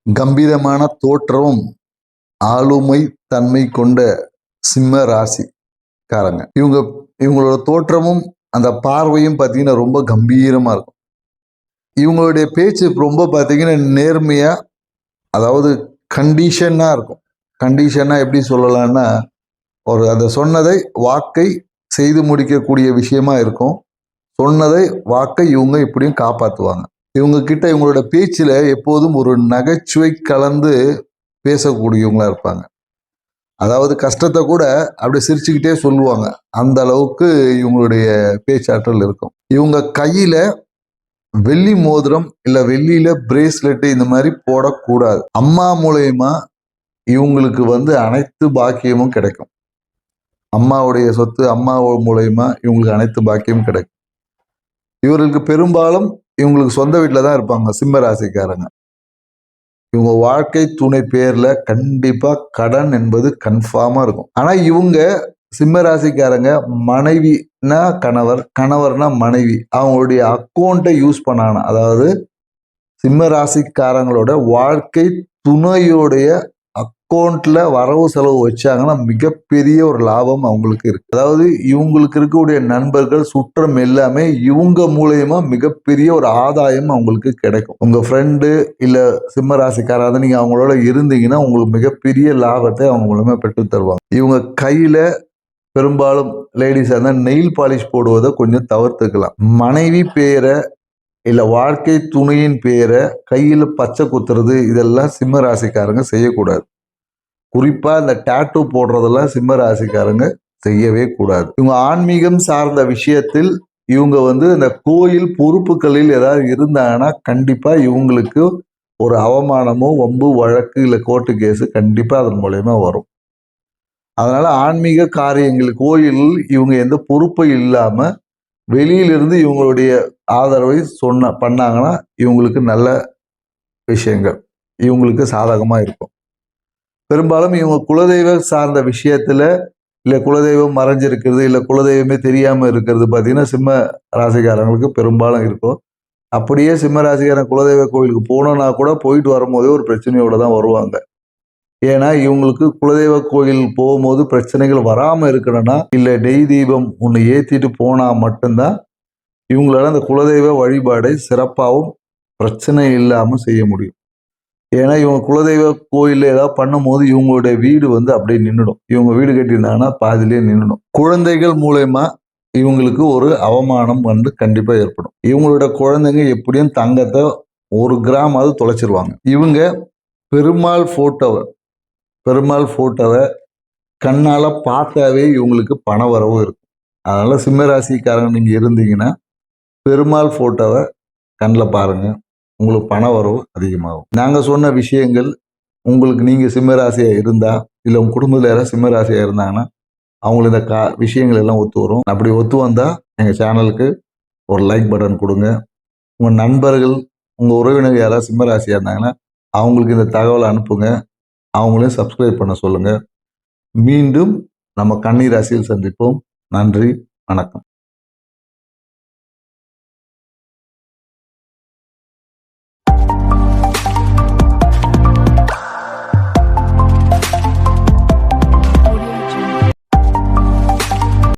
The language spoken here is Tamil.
கம்பீரமான தோற்றமும் ஆளுமை தன்மை கொண்ட சிம்ம ராசிக்காரங்க. இவங்களோட தோற்றமும் அந்த பார்வையும் பார்த்தீங்கன்னா ரொம்ப கம்பீரமா இருக்கும். இவங்களுடைய பேச்சு ரொம்ப பார்த்தீங்கன்னா நேர்மையா, அதாவது கண்டிஷனா இருக்கும். கண்டிஷனா எப்படி சொல்லலாம்னா, அதை சொன்னதை வாக்கை செய்து முடிக்கக்கூடிய விஷயமா இருக்கும். சொன்னதை வாக்கை இவங்க இப்படியும் காப்பாற்றுவாங்க. இவங்க கிட்ட இவங்களோட பேச்சில் எப்போதும் ஒரு நகைச்சுவை கலந்து பேசக்கூடியவங்களா இருப்பாங்க. அதாவது கஷ்டத்தை கூட அப்படி சிரிச்சுக்கிட்டே சொல்லுவாங்க. அந்த அளவுக்கு இவங்களுடைய பேச்சாற்றல் இருக்கும். இவங்க கையில வெள்ளி மோதிரம் இல்ல வெள்ளியில பிரேஸ்லெட் இந்த மாதிரி போடக்கூடாது. அம்மா மூலயமா இவங்களுக்கு அனைத்து பாக்கியமும் கிடைக்கும். அம்மாவுடைய சொத்து, அம்மா மூலயமா இவங்களுக்கு அனைத்து பாக்கியமும் கிடைக்கும். இவர்களுக்கு பெரும்பாலும் இவங்களுக்கு சொந்த வீட்டில் தான் இருப்பாங்க சிம்ம ராசிக்காரங்க. இவங்க வாழ்க்கை துணை பேர்ல கண்டிப்பா கடன் என்பது கன்ஃபார்மா இருக்கும். ஆனா இவங்க சிம்ம ராசிக்காரங்க மனைவினா கணவர், கணவர்னா மனைவி, அவங்களுடைய அக்கௌண்ட்டை யூஸ் பண்ணாங்க. அதாவது சிம்ம ராசிக்காரங்களோட வாழ்க்கை துணையோடைய அக்கௌண்ட்ல வரவு செலவு வச்சாங்கன்னா மிகப்பெரிய ஒரு லாபம் அவங்களுக்கு இருக்கு. அதாவது இவங்களுக்கு இருக்கக்கூடிய நண்பர்கள் சுற்றம் எல்லாமே இவங்க மூலயமா மிகப்பெரிய ஒரு ஆதாயம் அவங்களுக்கு கிடைக்கும். உங்க ஃப்ரெண்டு இல்ல சிம்ம ராசிக்காராக நீங்க அவங்களோட இருந்தீங்கன்னா உங்களுக்கு மிகப்பெரிய லாபத்தை அவங்க மூலமா பெற்று தருவாங்க. இவங்க கையில பெரும்பாலும் லேடிஸா இருந்தால் நெயில் பாலிஷ் போடுவதை கொஞ்சம் தவிர்த்துக்கலாம். மனைவி பேரை இல்ல வாழ்க்கை துணையின் பேரை கையில பச்சை குத்துறது இதெல்லாம் சிம்ம ராசிக்காரங்க செய்யக்கூடாது. குறிப்பா இந்த டாட்டூ போடுறதெல்லாம் சிம்ம ராசிக்காரங்க செய்யவே கூடாது. இவங்க ஆன்மீகம் சார்ந்த விஷயத்தில் இவங்க இந்த கோயில் பொறுப்புகளில் ஏதாவது இருந்தாங்கன்னா கண்டிப்பா இவங்களுக்கு ஒரு அவமானமோ வம்பு வழக்கு இல்லை கோர்ட்டு கேஸு கண்டிப்பா அதன் மூலயமா வரும். அதனால ஆன்மீக காரியங்கள் கோயில் இவங்க எந்த பொறுப்பை இல்லாம வெளியிலிருந்து இவங்களுடைய ஆதரவை பண்ணாங்கன்னா இவங்களுக்கு நல்ல விஷயங்கள் இவங்களுக்கு சாதகமா இருக்கும். பெரும்பாலும் இவங்க குலதெய்வம் சார்ந்த விஷயத்துல இல்லை குலதெய்வம் மறைஞ்சிருக்கிறது இல்லை குலதெய்வமே தெரியாம இருக்கிறது பார்த்தீங்கன்னா சிம்ம ராசிக்காரங்களுக்கு பெரும்பாலும் இருக்கும். அப்படியே சிம்ம ராசிக்காரன் குலதெய்வ கோயிலுக்கு போனோம்னா கூட போயிட்டு வரும்போதே ஒரு பிரச்சனையோட தான் வருவாங்க. ஏன்னா இவங்களுக்கு குலதெய்வ கோயில் போகும்போது பிரச்சனைகள் வராம இருக்கணும்னா இல்லை நெய் தீபம் ஒன்று ஏற்றிட்டு போனா மட்டும்தான் இவங்களால அந்த குலதெய்வ வழிபாடை சிறப்பாகவும் பிரச்சனை இல்லாமல் செய்ய முடியும். ஏன்னா இவங்க குலதெய்வ கோயிலில் ஏதாவது பண்ணும்போது இவங்களுடைய வீடு அப்படியே நின்றுடும். இவங்க வீடு கட்டியிருந்தாங்கன்னா பாதிலே நின்றுடும். குழந்தைகள் மூலயமா இவங்களுக்கு ஒரு அவமானம் கண்டிப்பாக ஏற்படும். இவங்களோட குழந்தைங்க எப்படியும் தங்கத்தை 1 கிராமாவது தொலைச்சிருவாங்க. இவங்க பெருமாள் போட்டோவை கண்ணால் பார்த்தாவே இவங்களுக்கு பண வரவும் இருக்கும். அதனால சிம்மராசிக்காரங்க நீங்கள் இருந்தீங்கன்னா பெருமாள் போட்டோவை கண்ணில் பாருங்க, உங்களுக்கு பண வரவு அதிகமாகும். நாங்கள் சொன்ன விஷயங்கள் உங்களுக்கு நீங்கள் சிம்மராசியாக இருந்தால் இல்லை உங்கள் குடும்பத்தில் யாராவது சிம்மராசியாக இருந்தாங்கன்னா அவங்களுக்கு இந்த விஷயங்கள் எல்லாம் ஒத்து வரும். அப்படி ஒத்து வந்தால் எங்கள் சேனலுக்கு ஒரு லைக் பட்டன் கொடுங்க. உங்கள் நண்பர்கள் உங்கள் உறவினர்கள் யாராவது சிம்மராசியாக இருந்தாங்கன்னா அவங்களுக்கு இந்த தகவலை அனுப்புங்க. அவங்களையும் சப்ஸ்கிரைப் பண்ண சொல்லுங்கள். மீண்டும் நம்ம கன்னி ராசியில் சந்திப்போம். நன்றி, வணக்கம்.